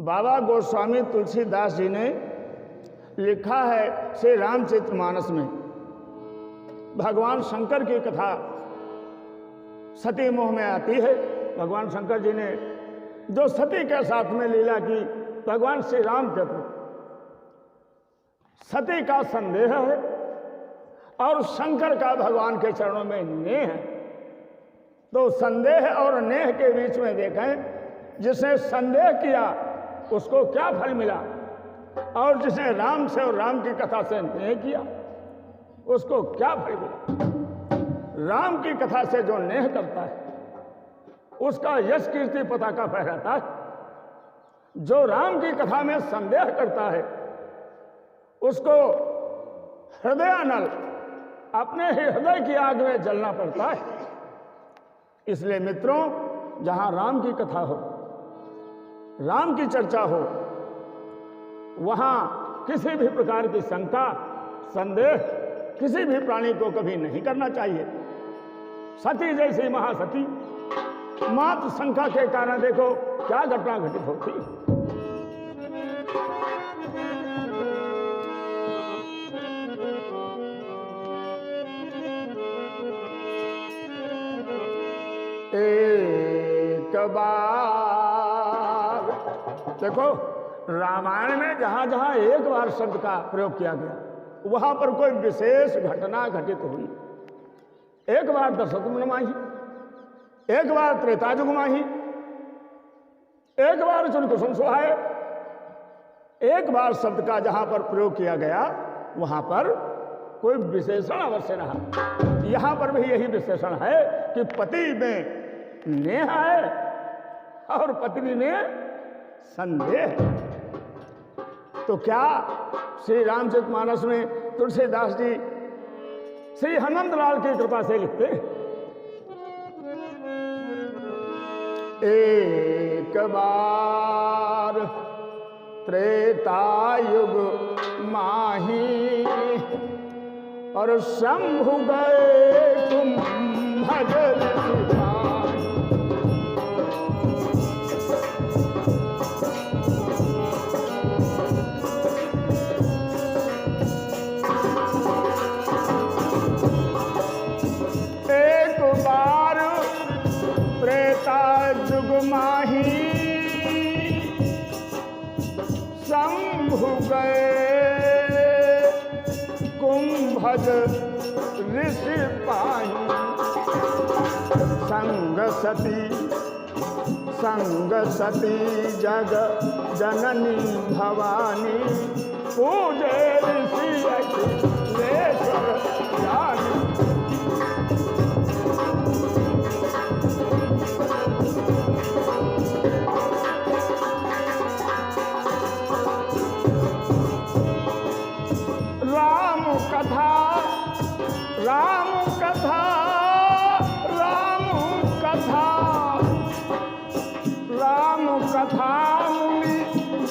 बाबा गोस्वामी तुलसीदास जी ने लिखा है श्री रामचरितमानस में, भगवान शंकर की कथा सती मोह में आती है। भगवान शंकर जी ने जो सती के साथ में लीला की, भगवान श्री रामचंद्र, सती का संदेह है और शंकर का भगवान के चरणों में नेह है। तो संदेह और नेह के बीच में देखें, जिसने संदेह किया उसको क्या फल मिला, और जिसने राम से और राम की कथा से नेह किया उसको क्या फल मिला। राम की कथा से जो नेह करता है उसका यश कीर्ति पताका फहराता है। जो राम की कथा में संदेह करता है उसको हृदयानल अपने ही हृदय की आग में जलना पड़ता है। इसलिए मित्रों, जहां राम की कथा हो, राम की चर्चा हो, वहां किसी भी प्रकार की शंका संदेह किसी भी प्राणी को कभी नहीं करना चाहिए। सती जैसी महासती मात्र शंका के कारण देखो क्या घटना घटित होती। एक बार देखो, रामायण में जहां जहां एक बार शब्द का प्रयोग किया गया वहां पर कोई विशेष घटना घटित हुई। एक बार दशरथ माही, एक बार त्रेता जुग माही, एक बार अर्जुन कुसुम सुहाए। एक बार शब्द का जहां पर प्रयोग किया गया वहां पर कोई विशेषण अवश्य रहा। यहां पर भी यही विशेषण है कि पति में नेह है और पत्नी में संदेह। तो क्या श्री रामचरितमानस में तुलसीदास जी श्री हनुमंत लाल की कृपा से लिखते, एक बार त्रेता युग माही और शंभु गए तुम भजन माही शंभु गए कुंभज ऋषि पाही। संग सती जग जननी भवानी पूजे ऋषि अखिलेश्वर जानी। राम कथा मुनि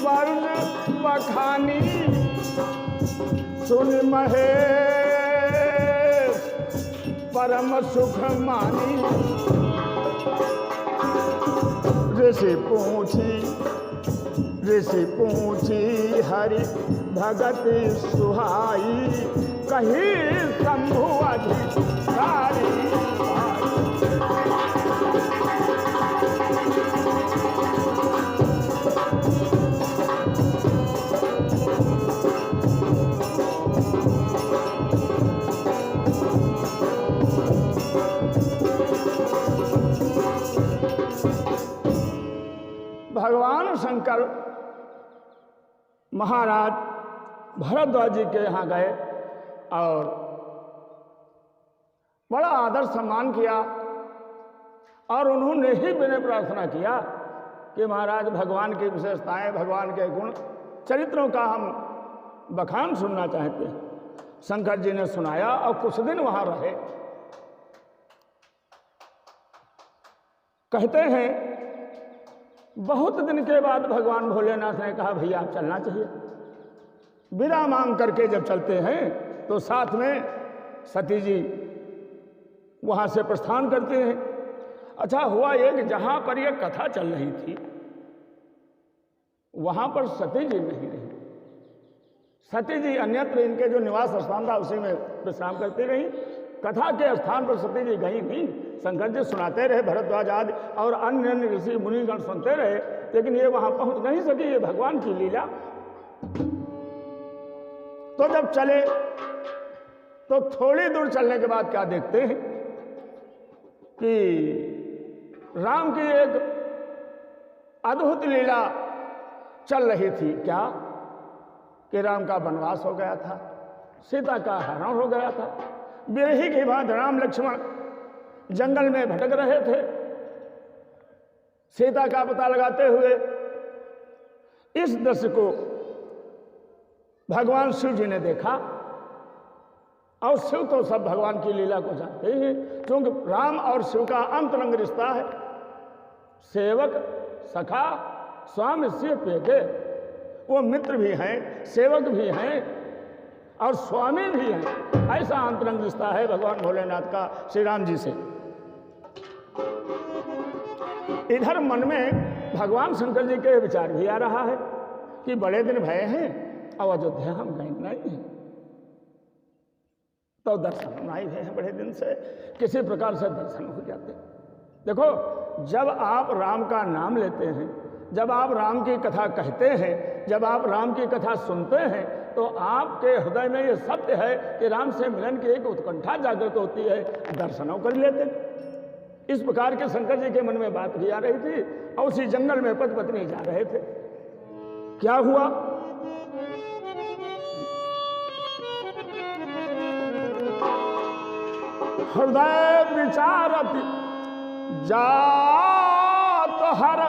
वर्ण बखानी सुन महेश परम सुख मानी। ऋषि पूछी हरि भगति सुहाई कही शंभु अधिकारी। भगवान शंकर महाराज भरद्वाज जी के यहाँ गए और बड़ा आदर सम्मान किया और उन्होंने ही विनय प्रार्थना किया कि महाराज भगवान की विशेषताएं, भगवान के गुण चरित्रों का हम बखान सुनना चाहते हैं। शंकर जी ने सुनाया और कुछ दिन वहां रहे। कहते हैं बहुत दिन के बाद भगवान भोलेनाथ ने कहा भैया आप चलना चाहिए। विदा मांग करके जब चलते हैं तो साथ में सती जी वहां से प्रस्थान करते हैं। अच्छा हुआ ये कि जहां पर यह कथा चल रही थी वहां पर सती जी नहीं रही। सती जी अन्यत्र इनके जो निवास स्थान था उसी में विश्राम करती रही। कथा के स्थान पर सती जी गई नहीं। शंकर जी सुनाते रहे, भरद्वाज आदि और अन्य अन्य ऋषि मुनिगण सुनते रहे, लेकिन ये वहां पहुंच नहीं सकी। ये भगवान की लीला। तो जब चले तो थोड़ी दूर चलने के बाद क्या देखते हैं कि राम की एक अद्भुत लीला चल रही थी। क्या कि राम का वनवास हो गया था, सीता का हरण हो गया था। बिरही के बाद राम लक्ष्मण जंगल में भटक रहे थे, सीता का पता लगाते हुए। इस दृश्य को भगवान शिव जी ने देखा। और शिव तो सब भगवान की लीला को जानते हैं, क्योंकि राम और शिव का अंतरंग रिश्ता है। सेवक सखा स्वामी शिव पेके, वो मित्र भी हैं, सेवक भी हैं और स्वामी भी हैं। ऐसा अंतरंग रिश्ता है भगवान भोलेनाथ का श्री राम जी से। इधर मन में भगवान शंकर जी के विचार भी आ रहा है कि बड़े दिन भय हैं, अब अयोध्या हम गए नहीं, तो दर्शन नहीं हुए हैं बड़े दिन से, किसी प्रकार से दर्शन हो जाते। देखो, जब आप राम का नाम लेते हैं, जब आप राम की कथा कहते हैं, जब आप राम की कथा सुनते हैं, तो आपके हृदय में ये सत्य है कि राम से मिलन की एक उत्कंठा जागृत होती है, दर्शनों कर लेते। इस प्रकार के शंकर जी के मन में बात भी आ रही थी और उसी जंगल में पति पत्नी जा रहे थे। क्या हुआ? हृदय विचारत जात हर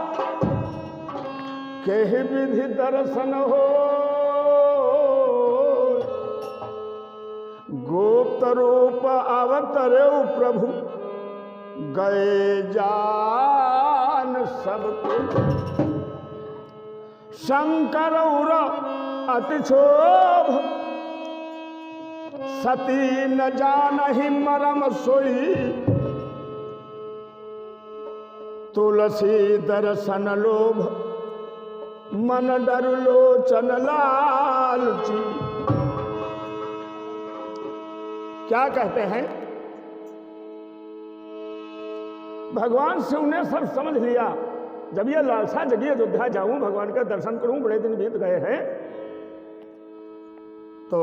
के विधि दर्शन हो, गुप्त रूप अवतरे प्रभु गए जान सबको। शंकर अति क्षोभ सती न जानहि मरम सोई, तुलसी दर्शन लोभ मन डर लोचन लालची। क्या कहते हैं? भगवान शिव ने सब समझ लिया। जब ये लालसा जगी अयोध्या जाऊं, भगवान का दर्शन करूं, बड़े दिन बीत गए हैं, तो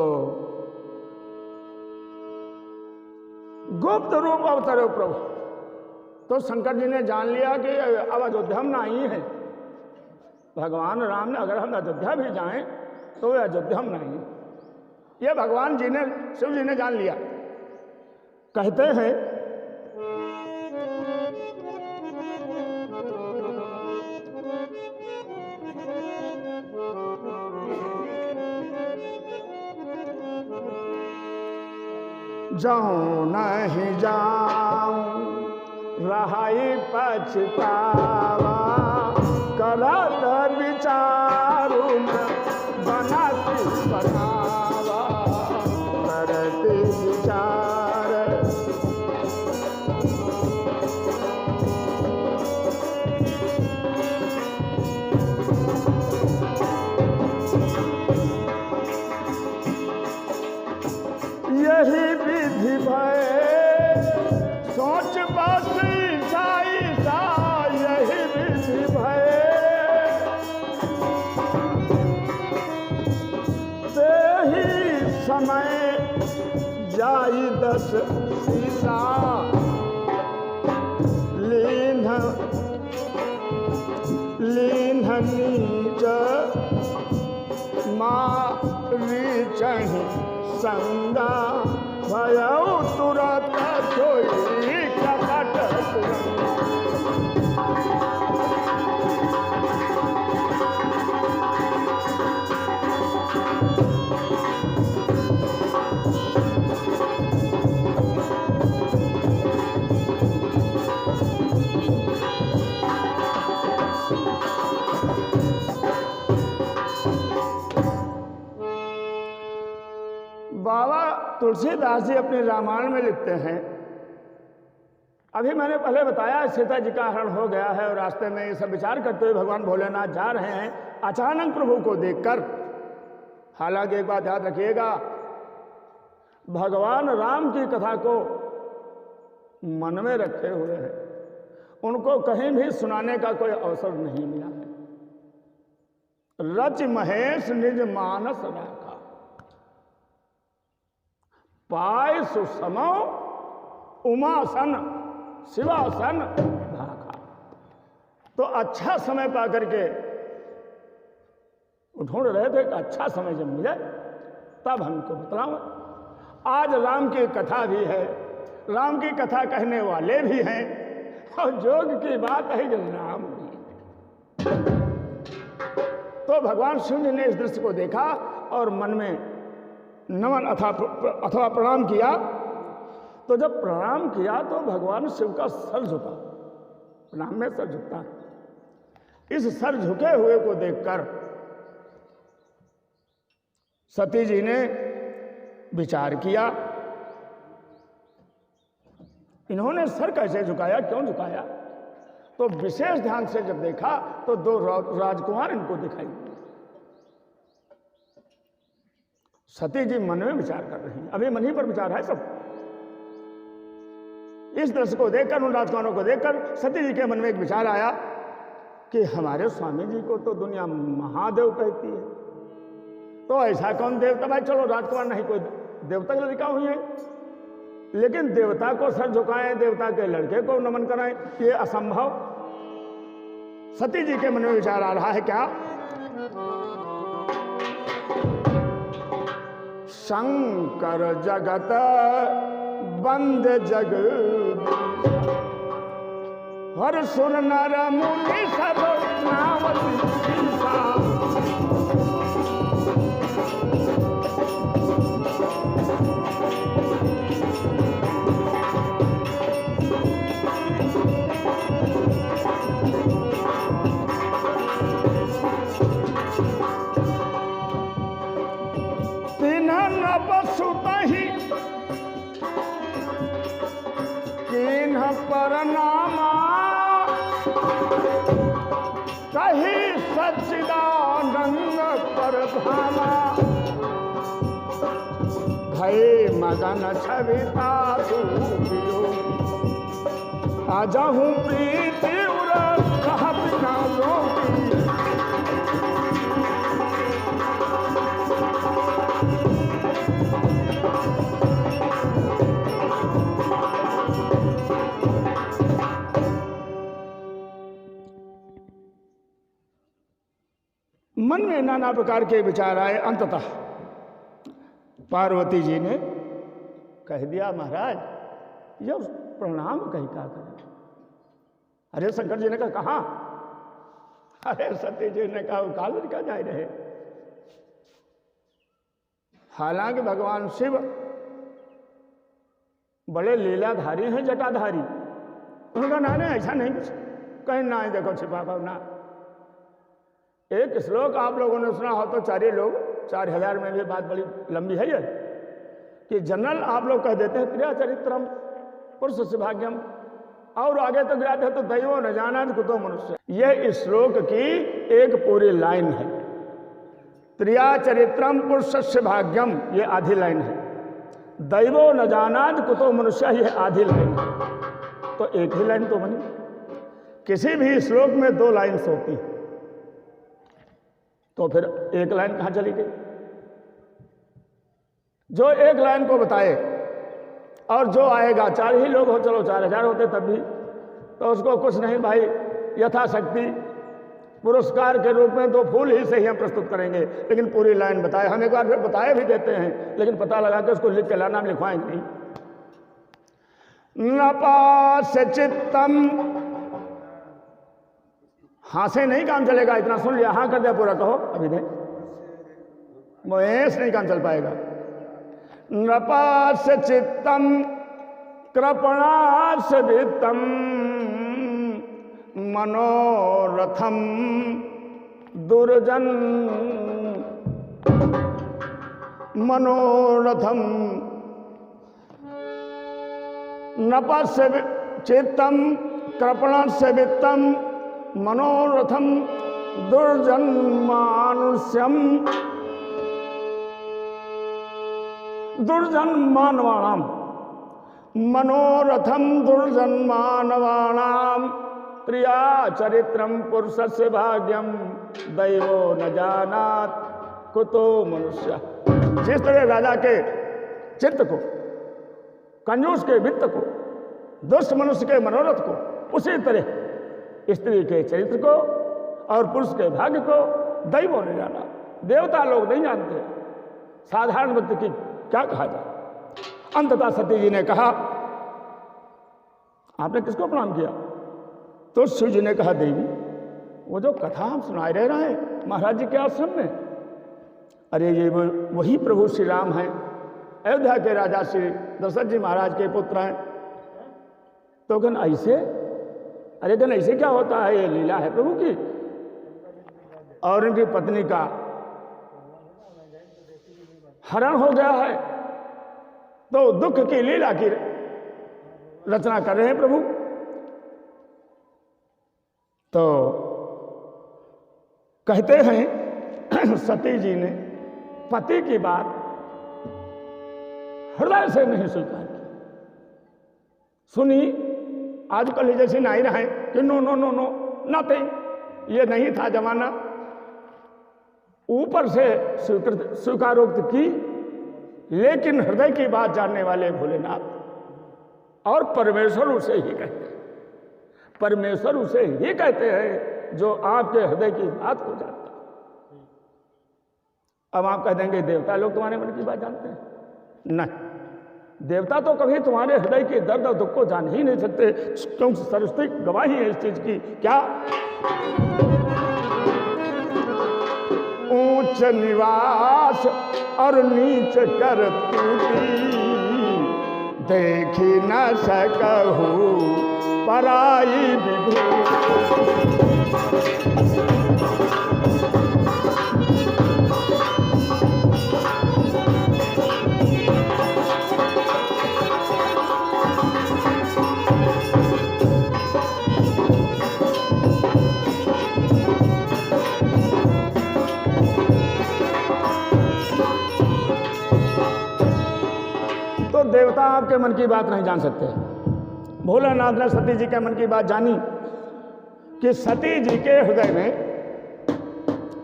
गुप्त रूप अवतरे प्रभु। तो शंकर जी ने जान लिया कि अब अयोध्या में नहीं है। भगवान राम ने अगर हम अयोध्या भी जाएं तो वे अयोध्या में नहीं है, ये भगवान जी ने, शिव जी ने जान लिया। कहते हैं जाऊं नहीं जाऊं रहाई पछतावा, करत विचारू न बनाती बनावा, करते विचार यही विधि भय सोच बस ईसाई सा, यही विधि भय ते ही समय जाई दस सीसा, लीन नीच मारी चढ़ी संगा, भयउ तुरत सोई कपट बाबा तुलसीदास जी अपने रामायण में लिखते हैं अभी मैंने पहले बताया सीता जी का हरण हो गया है और रास्ते में ये सब विचार करते हुए भगवान भोलेनाथ जा रहे हैं। अचानक प्रभु को देखकर, हालांकि एक बात याद रखिएगा, भगवान राम की कथा को मन में रखे हुए हैं, उनको कहीं भी सुनाने का कोई अवसर नहीं मिला है। रच महेश निज मानस राखा, पाय सुसमो उमासन शिवासन भाखा। तो अच्छा समय पा करके ढूंढ रहे थे कि अच्छा समय जब मिले तब हमको बतलाओ। आज राम की कथा भी है, राम की कथा कहने वाले भी हैं, और जोग की बात है कि राम भी। तो भगवान शिव जी ने इस दृश्य को देखा और मन में नमन अथवा प्रणाम किया। तो जब प्रणाम किया तो भगवान शिव का सर झुका, प्रणाम में सर झुकता है। इस सर झुके हुए को देखकर सती जी ने विचार किया, इन्होंने सर कैसे झुकाया, क्यों झुकाया? तो विशेष ध्यान से जब देखा तो दो राजकुमार इनको दिखाई दिए। सती जी मन में विचार कर रही हैं, अभी मन ही पर विचार है सब। इस दृश्य को देखकर, उन राजकुमारों को देखकर सती जी के मन में एक विचार आया कि हमारे स्वामी जी को तो दुनिया महादेव कहती है, तो ऐसा कौन देवता? भाई चलो राजकुमार नहीं, कोई देवता की लड़का हुई है, लेकिन देवता को सर झुकाएं, देवता के लड़के को नमन कराएं, ये असंभव। सती जी के मन में विचार आ रहा है क्या? शंकर जगत बंद जग, हर सुर नर मुनि सब नावती सीसा। परनामा कही सच्चिदानंद परधामा, भय मगन छविता सूर्यो, आजहूँ प्रीति उर कहा बिना रोकी। मन में नाना प्रकार के विचार आए। अंततः पार्वती जी ने कह दिया, महाराज ये प्रणाम कहीं का करें? अरे शंकर जी ने कहा कहाँ? अरे सती जी ने कहा काल लड़का जाए रहे। हालांकि भगवान शिव बड़े लीलाधारी हैं, जटाधारी। उनका ना ऐसा नहीं कुछ कहीं ना ही देखो छिपा पाना। एक श्लोक आप लोगों ने सुना हो तो चारे लोग 4000 में भी बात बड़ी लंबी है ये, कि जनरल आप लोग कह देते हैं त्रिया चरित्रम पुरुष से भाग्यम, और आगे तो गया था तो दैवो न जाना कुतो मनुष्य। यह इस श्लोक की एक पूरी लाइन है। त्रिया चरित्रम पुरुष से भाग्यम, ये आधी लाइन है। दैवो न जानाद कुतो मनुष्य, ये आधी लाइन है। तो एक ही लाइन तो बनी। किसी भी श्लोक में 2 लाइन्स होती हैं, तो फिर एक लाइन कहां चली गई? जो एक लाइन को बताए और जो आएगा, 4 ही लोग हो, चलो 4000 होते तब भी, तो उसको कुछ नहीं भाई, यथाशक्ति पुरस्कार के रूप में 2 फूल ही से ही हम प्रस्तुत करेंगे, लेकिन पूरी लाइन बताए। हम एक बार फिर बताए भी देते हैं, लेकिन पता लगा कि उसको लिख के लाना, हम लिखवाएंगे नहीं। नपास चित्तम, हाँ से नहीं काम चलेगा, इतना सुन लिया, हाँ कर दिया, पूरा कहो। अभी दे, वो ऐसे नहीं काम चल पाएगा। नपास चित्तम कृपणास वित्तम, मनोरथम दुर्जन, मनोरथम। नपस चित्तम कृपण से वित्तम मनोरथम दुर्जन्मानुष्यम दुर्जन्मानवाणाम मनोरथम दुर्जन्मानवाणाम प्रिया चरित्रम पुरुषस्य भाग्यम दैवो न जानात कुतो मनुष्य। जिस तरह राजा के चित्त को, कंजूस के वित्त को, दुष्ट मनुष्य के मनोरथ को, उसी तरह स्त्री के चरित्र को और पुरुष के भाग्य को दैवों ने जाना। देवता लोग नहीं जानते, साधारण व्यक्ति की क्या कहा जाए। अंततः सती जी ने कहा, आपने किसको प्रणाम किया? तो शिव जी ने कहा, देवी वो जो कथा हम सुनाए रह रहे हैं महाराज जी के आश्रम में, अरे ये वही प्रभु श्री राम हैं, अयोध्या के राजा श्री दशरथ जी महाराज के पुत्र हैं। तो कहन ऐसे? अरे कहन ऐसे क्या होता है, ये लीला है प्रभु की। और उनकी पत्नी का हरण हो गया है, तो दुख की लीला की रचना कर रहे हैं प्रभु। तो कहते हैं सती जी ने पति की बात हृदय से नहीं स्वीकार की। सुनी आजकल जैसे नहीं रहे कि no no no no nothing, ये नहीं था जमाना। ऊपर से स्वीकारोक्त की, लेकिन हृदय की बात जानने वाले भोलेनाथ और परमेश्वर उसे ही कहते हैं। परमेश्वर उसे ही कहते हैं जो आपके हृदय की बात को जानता। अब आप कह देंगे देवता लोग तुम्हारे मन की बात जानते हैं? नहीं, देवता तो कभी तुम्हारे हृदय के दर्द और दुख को जान ही नहीं सकते, क्योंकि सरस्वती गवाही है इस चीज की। क्या? ऊंच निवास और नीच कर टूटी, देखी न सकहु पराई विभूति। तो देवता आपके मन की बात नहीं जान सकते। भोलेनाथ ने सती जी के मन की बात जानी कि सती जी के हृदय में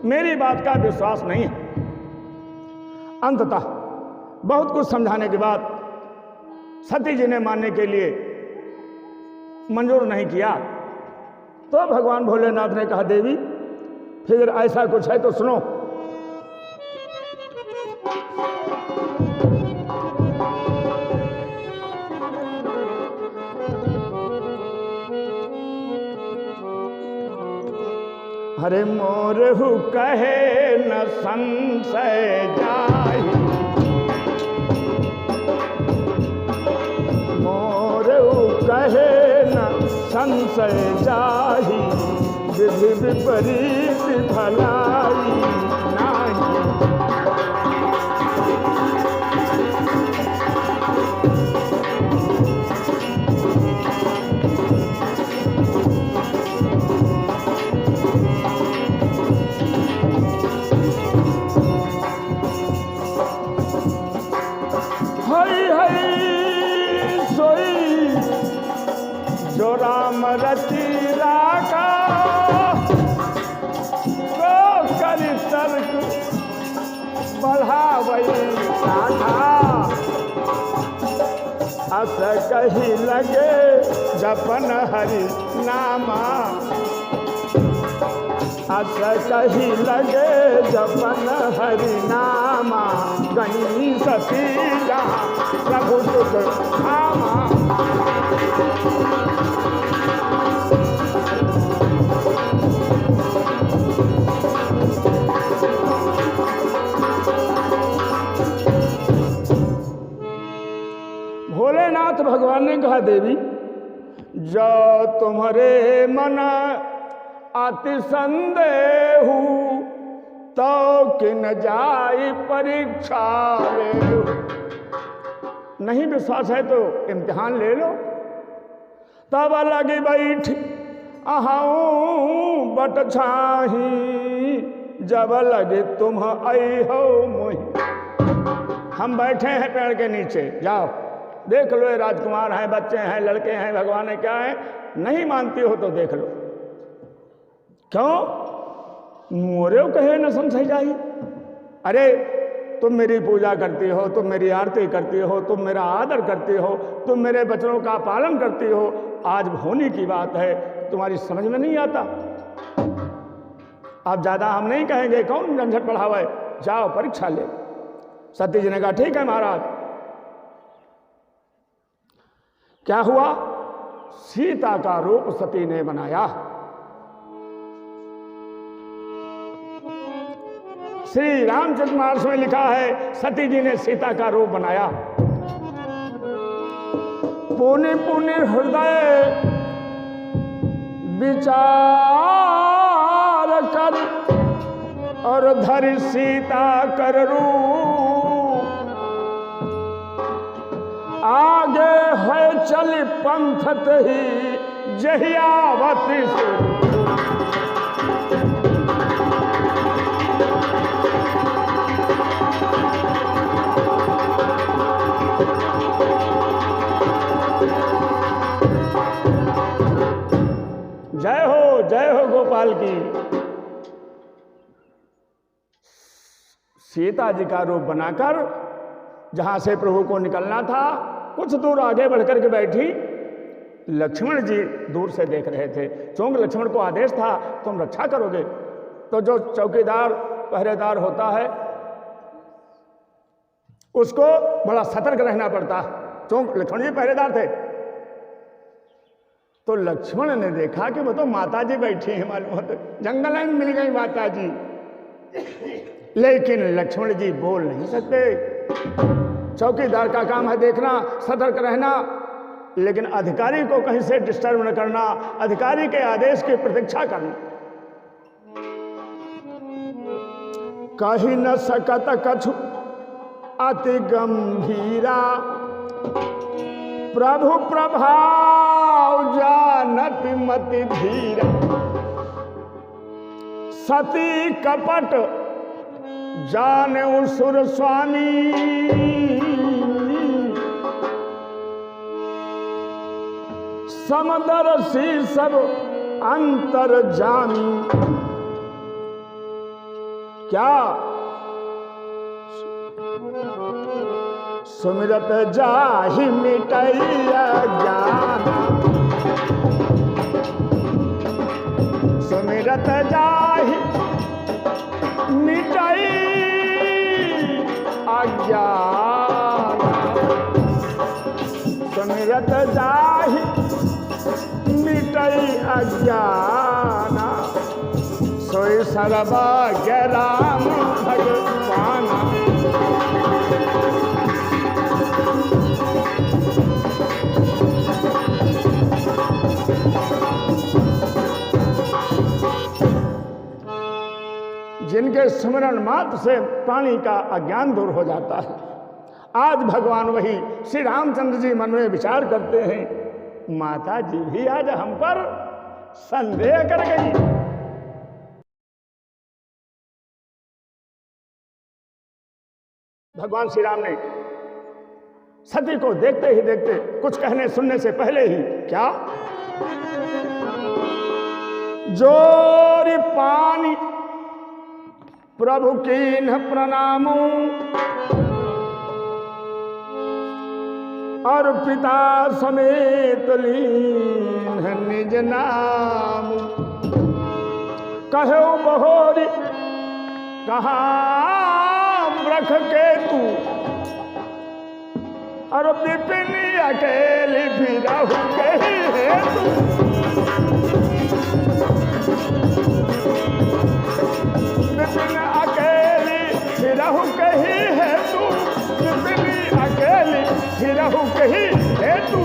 मेरी बात का विश्वास नहीं है। अंततः बहुत कुछ समझाने के बाद सती जी ने मानने के लिए मंजूर नहीं किया। तो भगवान भोलेनाथ ने कहा, देवी फिर ऐसा कुछ है तो सुनो। हरे मोरहु कहे न संशय जाहि, मोरहु कहे न संशय जाहि, विधि विपरीत भलाई नाही। जो राम रची राखा, तो करि तर्क बढ़ावई शाखा। अस कही लगे जपन हरि नामा, अस कही लगे जपन हरि नामा। गई सती जहाँ प्रभु सुख धामा। भोलेनाथ भगवान ने कहा, देवी जो तुम्हारे मन अति संदेह तो किन जाई परीक्षा ले। नहीं विश्वास है तो इम्तिहान ले लो। तब लगी बैठ अहाऊं बट छाही, जब लगे तुम आई हो मोही। हम बैठे हैं पेड़ के नीचे, जाओ देख लो, ये राजकुमार हैं, बच्चे हैं, लड़के हैं, भगवान है, क्या है। नहीं मानती हो तो देख लो। क्यों मोरे कहे न समझ जाई। अरे तुम मेरी पूजा करती हो, तुम मेरी आरती करती हो, तुम मेरा आदर करती हो, तुम मेरे वचनों का पालन करती हो, आज होने की बात है, तुम्हारी समझ में नहीं आता। आप ज्यादा हम नहीं कहेंगे, कौन झंझट बढ़ावे, जाओ परीक्षा ले। सती जी ने कहा ठीक है महाराज। क्या हुआ, सीता का रूप सती ने बनाया। श्री रामचरितमानस में लिखा है सती जी ने सीता का रूप बनाया। पुनि पुनि हृदय विचार कर और धरि सीता कर रूप, आगे है चल पंथत ही जहियावत से। जय हो गोपाल की। सीता जी का रूप बनाकर जहां से प्रभु को निकलना था, कुछ दूर आगे बढ़कर के बैठी। लक्ष्मण जी दूर से देख रहे थे, चूंकि लक्ष्मण को आदेश था तुम रक्षा करोगे, तो जो चौकीदार पहरेदार होता है उसको बड़ा सतर्क रहना पड़ता। चूंकि लक्ष्मण जी पहरेदार थे, तो लक्ष्मण ने देखा कि वो तो माता जी बैठी हैं, मालूम होता जंगल में मिल गई माता जी, लेकिन लक्ष्मण जी बोल नहीं सकते। चौकीदार का काम है देखना, सतर्क रहना, लेकिन अधिकारी को कहीं से डिस्टर्ब न करना, अधिकारी के आदेश की प्रतीक्षा करना। कही न सकत कछु अति गंभीरा, प्रभु प्रभाव जानत मति धीरा। सती कपट जाने सुर स्वामी, समदर्शी सब अंतर जामी। क्या सुमिरत जाहि मिटैया ज्ञान, सुमिरत जाहि मिटई अज्ञान, सुमिरत जाहि मिटई अज्ञान। सोई सर्वज्ञ राम भगवान। जिनके स्मरण मात्र से प्राणी का अज्ञान दूर हो जाता है। आज भगवान वही श्री रामचंद्र जी मन में विचार करते हैं, माता जी भी आज हम पर संदेह कर गई। भगवान श्री राम ने सती को देखते ही देखते, कुछ कहने सुनने से पहले ही, क्या जोरी पानी प्रभु कीन्ह प्रणामो, और पिता समेत लीन्ह निज नाम। कहो बहोरी कहाँ रख के तू, और विपिन अकेली भी रहू कही है तू। विपिन अकेली भी रहू कही है तू, विपिन अकेली भी रहू कही है तू।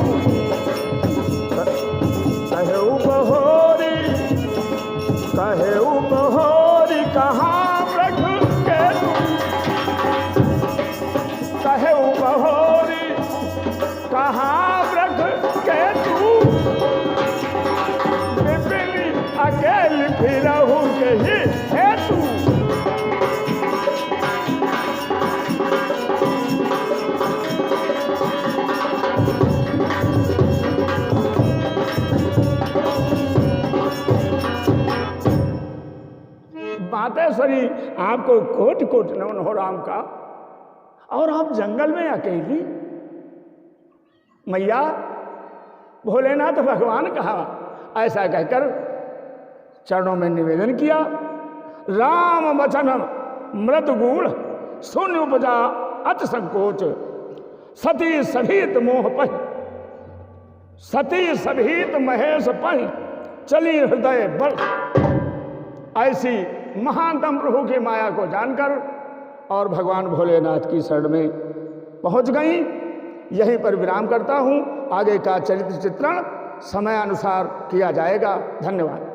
कहेऊ बहोरी कहाँ रख के तू, कहेऊ बहोरी कहाँ रख के तू। मातेश्वरी आपको कोटि कोटि नमन हो राम का। और आप जंगल में अकेली, मैया भोलेनाथ भगवान कहा, ऐसा कहकर चरणों में निवेदन किया। राम वचन मृत गूढ़ शून्य उपजा अति संकोच, सती सभीत मोह पहि, सती सभीत महेश पहि, चली हृदय बल। ऐसी महानतम प्रभु की माया को जानकर और भगवान भोलेनाथ की शरण में पहुंच गई। यहीं पर विराम करता हूं, आगे का चरित्र चित्रण समय अनुसार किया जाएगा। धन्यवाद।